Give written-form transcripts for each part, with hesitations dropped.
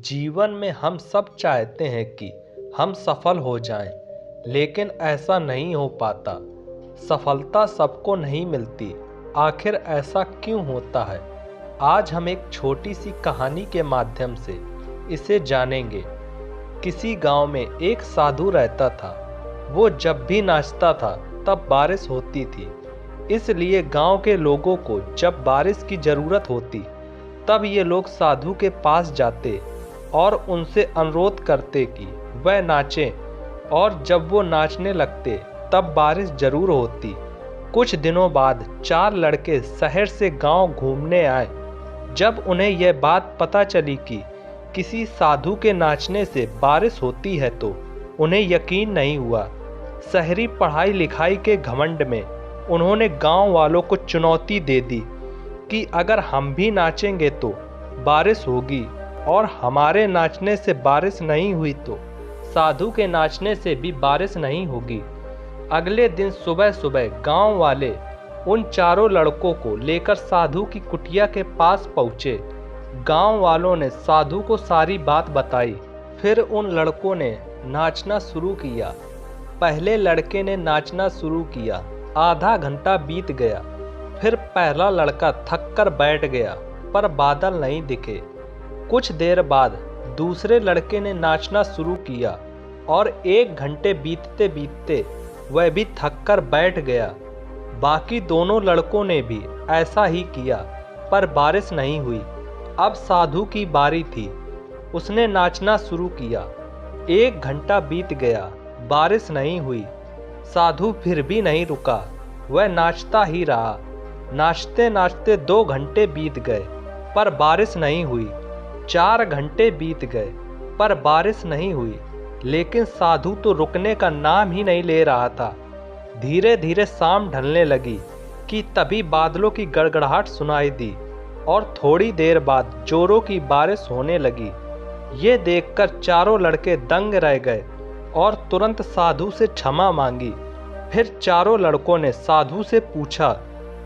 जीवन में हम सब चाहते हैं कि हम सफल हो जाएं, लेकिन ऐसा नहीं हो पाता। सफलता सबको नहीं मिलती। आखिर ऐसा क्यों होता है? आज हम एक छोटी सी कहानी के माध्यम से इसे जानेंगे। किसी गांव में एक साधु रहता था। वो जब भी नाचता था तब बारिश होती थी। इसलिए गांव के लोगों को जब बारिश की ज़रूरत होती तब ये लोग साधु के पास जाते और उनसे अनुरोध करते कि वह नाचें, और जब वो नाचने लगते तब बारिश जरूर होती। कुछ दिनों बाद 4 लड़के शहर से गांव घूमने आए। जब उन्हें यह बात पता चली कि किसी साधु के नाचने से बारिश होती है तो उन्हें यकीन नहीं हुआ। शहरी पढ़ाई लिखाई के घमंड में उन्होंने गांव वालों को चुनौती दे दी कि अगर हम भी नाचेंगे तो बारिश होगी, और हमारे नाचने से बारिश नहीं हुई तो साधु के नाचने से भी बारिश नहीं होगी। अगले दिन सुबह सुबह गांव वाले उन चारों लड़कों को लेकर साधु की कुटिया के पास पहुँचे। गांव वालों ने साधु को सारी बात बताई। फिर उन लड़कों ने नाचना शुरू किया। पहले लड़के ने नाचना शुरू किया। आधा घंटा बीत गया। फिर पहला लड़का थक कर बैठ गया, पर बादल नहीं दिखे। कुछ देर बाद दूसरे लड़के ने नाचना शुरू किया और 1 घंटे बीतते बीतते वह भी थक कर बैठ गया। बाकी दोनों लड़कों ने भी ऐसा ही किया, पर बारिश नहीं हुई। अब साधु की बारी थी। उसने नाचना शुरू किया। 1 घंटा बीत गया, बारिश नहीं हुई। साधु फिर भी नहीं रुका, वह नाचता ही रहा। नाचते नाचते 2 घंटे बीत गए, पर बारिश नहीं हुई। 4 घंटे बीत गए, पर बारिश नहीं हुई। लेकिन साधु तो रुकने का नाम ही नहीं ले रहा था। धीरे धीरे शाम ढलने लगी कि तभी बादलों की गड़गड़ाहट सुनाई दी और थोड़ी देर बाद जोरों की बारिश होने लगी। ये देखकर चारों लड़के दंग रह गए और तुरंत साधु से क्षमा मांगी। फिर चारों लड़कों ने साधु से पूछा,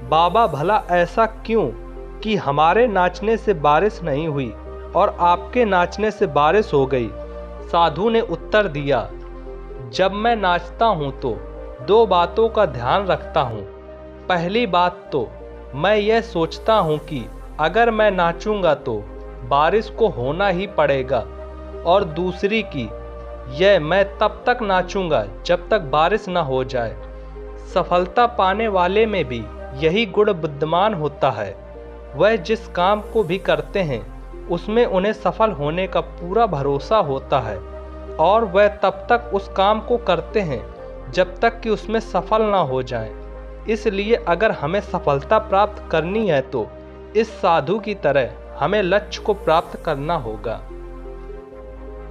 बाबा भला ऐसा क्यों कि हमारे नाचने से बारिश नहीं हुई और आपके नाचने से बारिश हो गई? साधु ने उत्तर दिया, जब मैं नाचता हूँ तो 2 बातों का ध्यान रखता हूँ। पहली बात तो मैं यह सोचता हूँ कि अगर मैं नाचूंगा तो बारिश को होना ही पड़ेगा, और दूसरी की यह मैं तब तक नाचूंगा जब तक बारिश न हो जाए। सफलता पाने वाले में भी यही गुण विद्यमान होता है। वह जिस काम को भी करते हैं उसमें उन्हें सफल होने का पूरा भरोसा होता है, और वह तब तक उस काम को करते हैं जब तक कि उसमें सफल ना हो जाएं। इसलिए अगर हमें सफलता प्राप्त करनी है तो इस साधु की तरह हमें लक्ष्य को प्राप्त करना होगा।